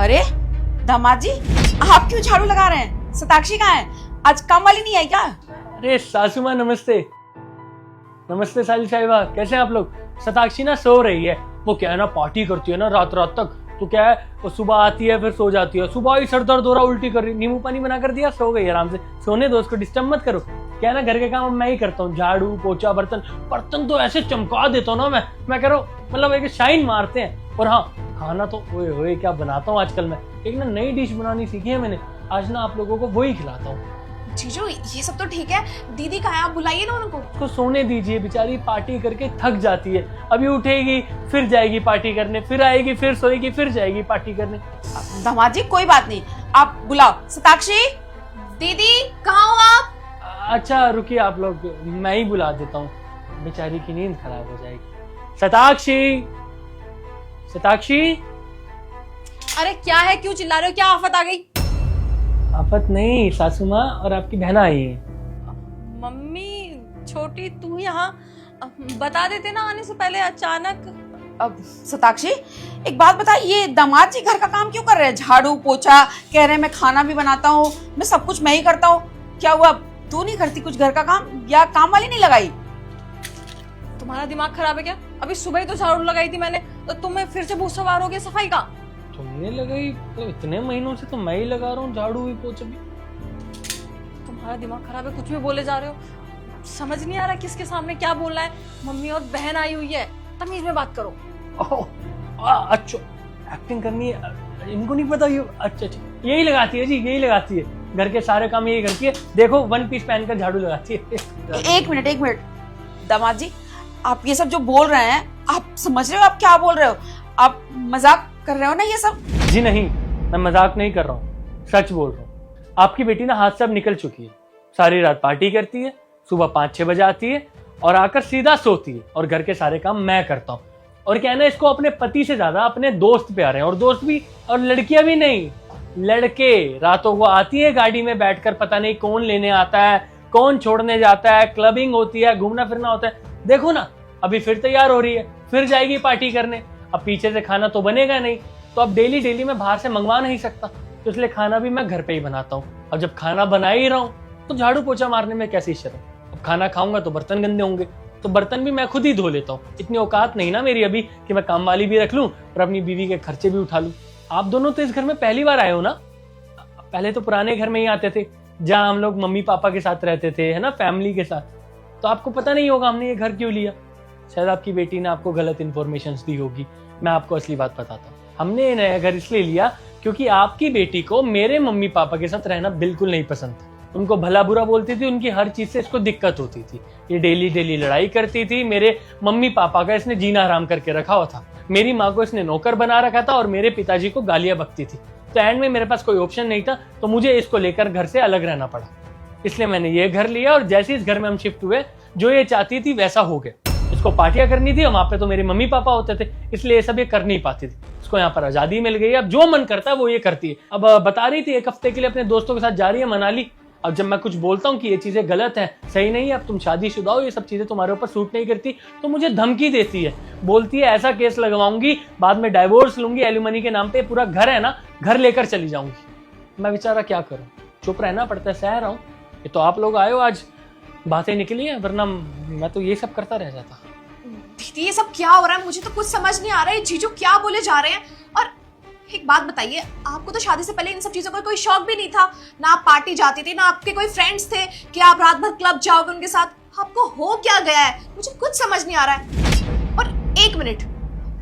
अरे दामाद जी, आप क्यों झाड़ू लगा रहे हैं? सताक्षी कहाँ है? आज काम वाली नहीं आई क्या? अरे सासू माँ नमस्ते। नमस्ते साली साहिबा, कैसे हैं आप लोग? सताक्षी ना सो रही है। वो क्या है ना, पार्टी करती है ना रात रात तक, तो क्या है वो सुबह आती है फिर सो जाती है। सुबह ही सर दर्द हो रहा, उल्टी कर रही, नींबू पानी बना कर दिया, सो गई आराम से। सोने दो, उसको डिस्टर्ब मत करो। क्या है ना, घर के काम मैं ही करता हूँ, झाड़ू पोछा बर्तन। बर्तन तो ऐसे चमका देता हूँ ना मैं कह रहा हूँ, मतलब एक शाइन मारते हैं। और हाँ, खाना तो ओए होए क्या बनाता हूँ आजकल मैं। एक ना नई डिश बनानी सीखी है मैंने, आज ना आप लोगों को वही खिलाता हूँ। जीजू ये सब तो ठीक है, दीदी कहाँ है? आप बुलाइए ना उनको। उसको सोने दीजिए, बेचारी पार्टी करके थक जाती है। अभी उठेगी फिर जाएगी पार्टी करने, फिर आएगी फिर सोएगी, फिर जाएगी पार्टी करने। दामाद जी कोई बात नहीं, आप बुलाओ। सताक्षी, दीदी कहाँ हो आप? अच्छा रुकिए आप लोग, मैं ही बुला देता हूँ, बेचारी की नींद खराब हो जाएगी। सताक्षी, सताक्षी। अरे क्या है, क्यों चिल्ला रहे हो? क्या आफत आ गई? आफत नहीं, सासू माँ और आपकी बहना आई है। मम्मी छोटी, तू यहाँ बता देते ना आने से पहले अचानक। अब सताक्षी एक बात बता, ये दामाद जी घर का काम क्यों कर रहे हैं? झाड़ू पोछा कह रहे हैं, मैं खाना भी बनाता हूँ, मैं सब कुछ मैं ही करता हूँ। क्या हुआ, तू नहीं करती कुछ घर का काम, या काम वाली नहीं लगाई? तुम्हारा दिमाग खराब है क्या? अभी सुबह ही तो झाड़ू लगाई थी मैंने, तो तुम्हें फिर से भूत सवार हो गया। सफाई का तुमने लगाई? तो इतने महीनों से तो मैं ही लगा रहा हूँ झाड़ू भी पोछा भी। तुम्हारा दिमाग खराब है, कुछ भी बोले जा रहे हो। समझ नहीं आ रहा किसके सामने क्या बोलना है। मम्मी और बहन आई हुई है, तमीज में बात करो। अच्छा एक्टिंग करनी है, इनको नहीं पता ये। अच्छा यही लगाती है जी, यही लगाती है, घर के सारे काम यही करती है। देखो वन पीस पहनकर झाड़ू लगाती है। एक मिनट दामाद जी, आप ये सब जो बोल रहे हैं, आप समझ रहे हो आप क्या बोल रहे हो? आप मजाक कर रहे हो ना ये सब? जी नहीं, मैं मजाक नहीं कर रहा हूँ, सच बोल रहा हूँ। आपकी बेटी ना हाथ से अब निकल चुकी है। सारी रात पार्टी करती है, सुबह 5-6 बजे आती है और आकर सीधा सोती है, और घर के सारे काम मैं करता हूँ। और क्या है ना, इसको अपने पति से ज्यादा अपने दोस्त प्यारे हैं, और दोस्त भी, और लड़कियां भी नहीं, लड़के। रातों को आती है गाड़ी में बैठकर, पता नहीं कौन लेने आता है, कौन छोड़ने जाता है, क्लबिंग होती है, घूमना फिरना होता है। देखो ना, अभी फिर तैयार हो रही है, फिर जाएगी पार्टी करने। अब पीछे से खाना तो बनेगा नहीं, तो अब डेली मैं बाहर से मंगवा नहीं सकता, तो इसलिए खाना भी मैं घर पे ही बनाता हूँ। अब जब खाना बना ही रहा हूँ तो झाड़ू पोछा मारने में कैसी शर्म। अब खाना खाऊंगा तो बर्तन गंदे होंगे, तो बर्तन भी मैं खुद ही धो लेता हूँ। इतनी औकात नहीं ना मेरी अभी कि मैं काम वाली भी रख लूँ और अपनी बीवी के खर्चे भी उठा लूँ। आप दोनों तो इस घर में पहली बार आए हो ना? पहले तो पुराने घर में ही आते थे, जहाँ हम लोग मम्मी पापा के साथ रहते थे, है ना, फैमिली के साथ। तो आपको पता नहीं होगा हमने ये घर क्यों लिया। शायद आपकी बेटी ने आपको गलत इन्फॉर्मेशन दी होगी। मैं आपको असली बात बताता हूँ। हमने ये नया घर इसलिए लिया क्योंकि आपकी बेटी को मेरे मम्मी पापा के साथ रहना बिल्कुल नहीं पसंद था। उनको भला बुरा बोलती थी, उनकी हर चीज से इसको दिक्कत होती थी। ये डेली लड़ाई करती थी। मेरे मम्मी पापा का इसने जीना हराम करके रखा हुआ था। मेरी माँ को इसने नौकर बना रखा था और मेरे पिताजी को गालियां बकती थी। तो एंड में मेरे पास कोई ऑप्शन नहीं था, तो मुझे इसको लेकर घर से अलग रहना पड़ा। इसलिए मैंने ये घर लिया, और जैसे इस घर में हम शिफ्ट हुए, जो ये चाहती थी वैसा हो गया। इसको पार्टियां करनी थी, वहां पे तो मेरे मम्मी पापा होते थे, इसलिए ये सब ये कर नहीं पाती थी। इसको यहाँ पर आजादी मिल गई, अब जो मन करता है वो ये करती है। अब बता रही थी 1 हफ्ते के लिए अपने दोस्तों के साथ जा रही है मनाली। अब जब मैं कुछ बोलता हूँ कि ये चीजें गलत है, सही नहीं है, अब तुम शादीशुदा हो, ये सब चीजें तुम्हारे ऊपर सूट नहीं करती, तो मुझे धमकी देती है। बोलती है ऐसा केस लगवाऊंगी, बाद में डाइवोर्स लूंगी, एलिमनी के नाम पे पूरा घर है ना, घर लेकर चली जाऊंगी। मैं बेचारा क्या करूं, चुप रहना पड़ता है, सह रहा हूं। ये तो आप लोग आए हो, आज बातें निकली है, वरना मैं तो ये सब करता रह जाता। दीदी ये सब क्या हो रहा है? मुझे तो कुछ समझ नहीं आ रहा है। जीजू क्या बोले जा रहे हैं? और एक बात बताइए, आपको तो शादी से पहले इन सब चीजों का कोई शौक भी नहीं था ना? आप पार्टी जाती थी ना? आपके कोई फ्रेंड्स थे कि आप रात भर क्लब जाओगे उनके साथ? आपको हो क्या गया है? मुझे कुछ समझ नहीं आ रहा है। और एक मिनट,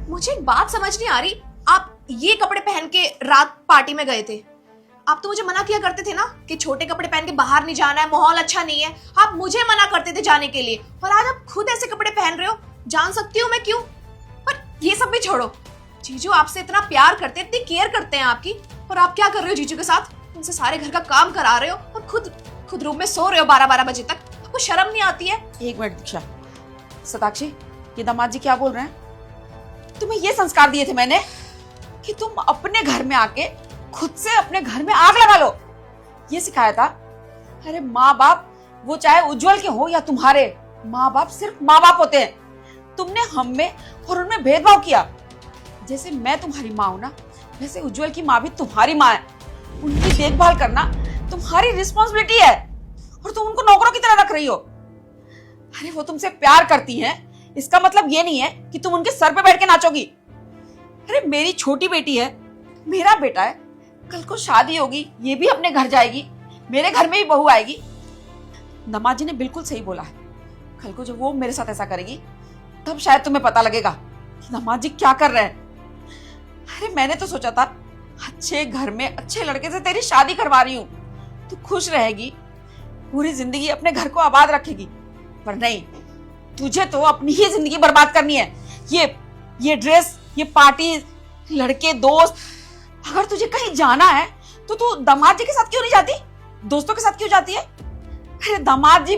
मुझे एक बात समझ नहीं आ रही। आप ये कपड़े पहन के रात पार्टी में गए थे। आप तो मुझे मना किया करते थे ना कि छोटे कपड़े पहन के बाहर नहीं जाना है, माहौल अच्छा नहीं है। आप मुझे मना करते थे जाने के लिए, और आज आप खुद ऐसे कपड़े पहन रहे हो। जान सकती हूँ मैं क्यों? पर ये सब भी छोड़ो, जीजू आपसे इतना प्यार करते हैं, इतनी केयर करते हैं आपकी, और आप क्या कर रहे हो जीजू के साथ? उनसे सारे घर का काम करा रहे हो और खुद रूम में सो रहे हो 12-12 बजे तक। आपको शर्म नहीं आती है? एक मिनट दीक्षा। सताक्षी, ये दामाद जी क्या बोल रहे हैं? तुम्हें ये संस्कार दिए थे मैंने कि तुम अपने घर में आके खुद से अपने घर में आग लगा लो, ये सिखाया था? अरे माँ बाप, वो चाहे उज्जवल के हो या तुम्हारे, माँ बाप सिर्फ माँ बाप होते हैं। तुमने हम में और उनमें भेदभाव किया। जैसे मैं तुम्हारी माँ हूं ना, वैसे उज्जवल की माँ भी तुम्हारी माँ है। उनकी देखभाल करना तुम्हारी रिस्पॉन्सिबिलिटी है और तुम उनको नौकरों की तरह रख रही हो। अरे वो तुमसे प्यार करती हैं, इसका मतलब ये नहीं है कि तुम उनके सर पे बैठ के नाचोगी। अरे मेरी छोटी बेटी है, मेरा बेटा है, कल को शादी होगी, ये भी अपने घर जाएगी, मेरे घर में भी बहू आएगी। दामाद जी ने बिल्कुल सही बोला है। कल को जब वो मेरे साथ ऐसा करेगी तब शायद तुम्हें पता लगेगा कि दामाद जी क्या कर रहे हैं। अरे मैंने तो सोचा था अच्छे घर में अच्छे लड़के से तेरी शादी करवा रही हूँ, तू खुश रहेगी, पूरी जिंदगी अपने घर को आबाद रखेगी, पर नहीं, तुझे तो अपनी ही जिंदगी बर्बाद करनी है। ये ड्रेस, ये पार्टी, लड़के, दोस्त, अगर तुझे कहीं जाना है तो तू दामाद जी के साथ क्यों नहीं जाती, दोस्तों के साथ क्यों जाती है? अरे दामाद जी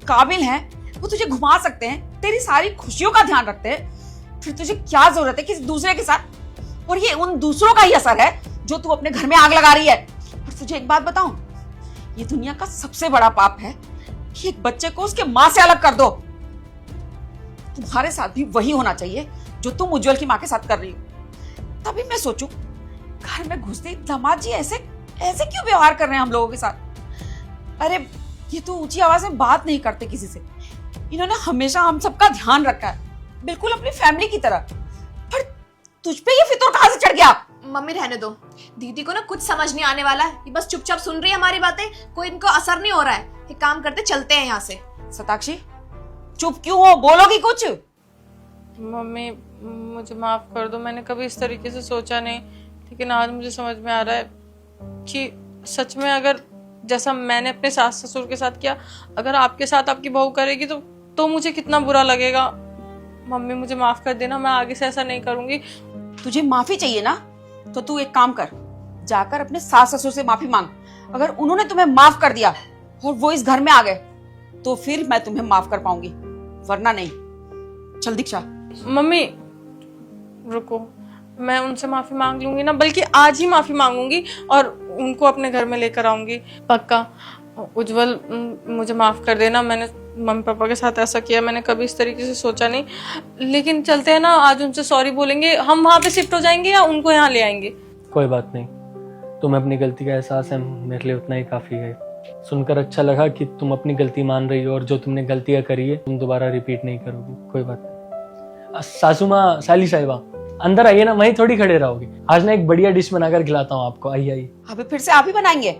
काबिल हैं, वो तुझे घुमा सकते हैं, तेरी सारी खुशियों का ध्यान रखते हैं, फिर तुझे क्या जरूरत है किसी दूसरे के साथ? और ये उन दूसरों का ही असर है जो तू अपने घर में आग लगा रही है। और तुझे एक बात बताऊं, ये दुनिया का सबसे बड़ा पाप है कि एक बच्चे को उसके माँ से अलग कर दो। तुम्हारे साथ भी वही होना चाहिए जो तुम उज्जवल की माँ के साथ कर रही हो। तभी मैं सोचूं, घर में घुसते दामाद जी ऐसे क्यों व्यवहार कर रहे हैं हम लोगों के साथ? अरे ये तो ऊंची आवाज में बात नहीं करते किसी से, इन्होंने हमेशा हम सबका ध्यान रखा है, बिल्कुल अपनी फैमिली की तरह। पर तुझ पे ये फितूर कहां से चढ़ गया? मम्मी रहने दो, दीदी को ना कुछ समझ नहीं आने वाला है, ये बस चुपचाप सुन रही है हमारी बातें, कोई इनको असर नहीं हो रहा है। एक काम करते, चलते हैं यहाँ से। सताक्षी चुप क्यों हो, बोलोगी कुछ? मम्मी मुझे माफ कर दो, मैंने कभी इस तरीके से सोचा नहीं, लेकिन आज मुझे समझ में आ रहा है कि सच में अगर जैसा मैंने अपने सास ससुर के साथ किया, अगर आपके साथ आपकी बहू करेगी तो मुझे कितना बुरा लगेगा। मम्मी मुझे माफ कर देना, मैं आगे से ऐसा नहीं करूंगी। तुझे माफी चाहिए ना, तो तू एक काम कर, जाकर अपने सास ससुर से माफी मांग। अगर उन्होंने तुम्हें माफ कर दिया और वो इस घर में आ गए तो फिर मैं तुम्हें माफ कर पाऊंगी, वरना नहीं। चल दीक्षा। मम्मी रुको, मैं उनसे माफी मांग लूंगी ना, बल्कि आज ही माफी मांगूंगी और उनको अपने घर में लेकर आऊंगी, पक्का। उज्जवल मुझे माफ कर देना, मैंने मम्मी पापा के साथ ऐसा किया, मैंने कभी इस तरीके से सोचा नहीं। लेकिन चलते हैं ना, आज उनसे सॉरी बोलेंगे, हम वहां पे शिफ्ट हो जाएंगे या उनको यहाँ ले आएंगे। कोई बात नहीं, तुम्हें अपनी गलती का एहसास है, मेरे लिए उतना ही काफी है। सुनकर अच्छा लगा कि तुम अपनी गलती मान रही हो और जो तुमने गलतियां करी है तुम दोबारा रिपीट नहीं करोगी। कोई बात नहीं। सासू माँ, साली साहिबा, अंदर आइए ना, वहीं थोड़ी खड़े रहोगे। आज ना एक बढ़िया डिश बनाकर खिलाता हूँ आपको, आइए आइए। अबे फिर से आप ही बनाएंगे?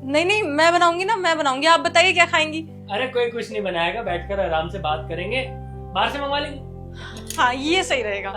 नहीं, मैं बनाऊंगी ना, मैं बनाऊंगी। आप बताइए क्या खाएंगी? अरे कोई कुछ नहीं बनाएगा, बैठकर आराम से बात करेंगे, बाहर से मंगवा लेंगे। हाँ ये सही रहेगा।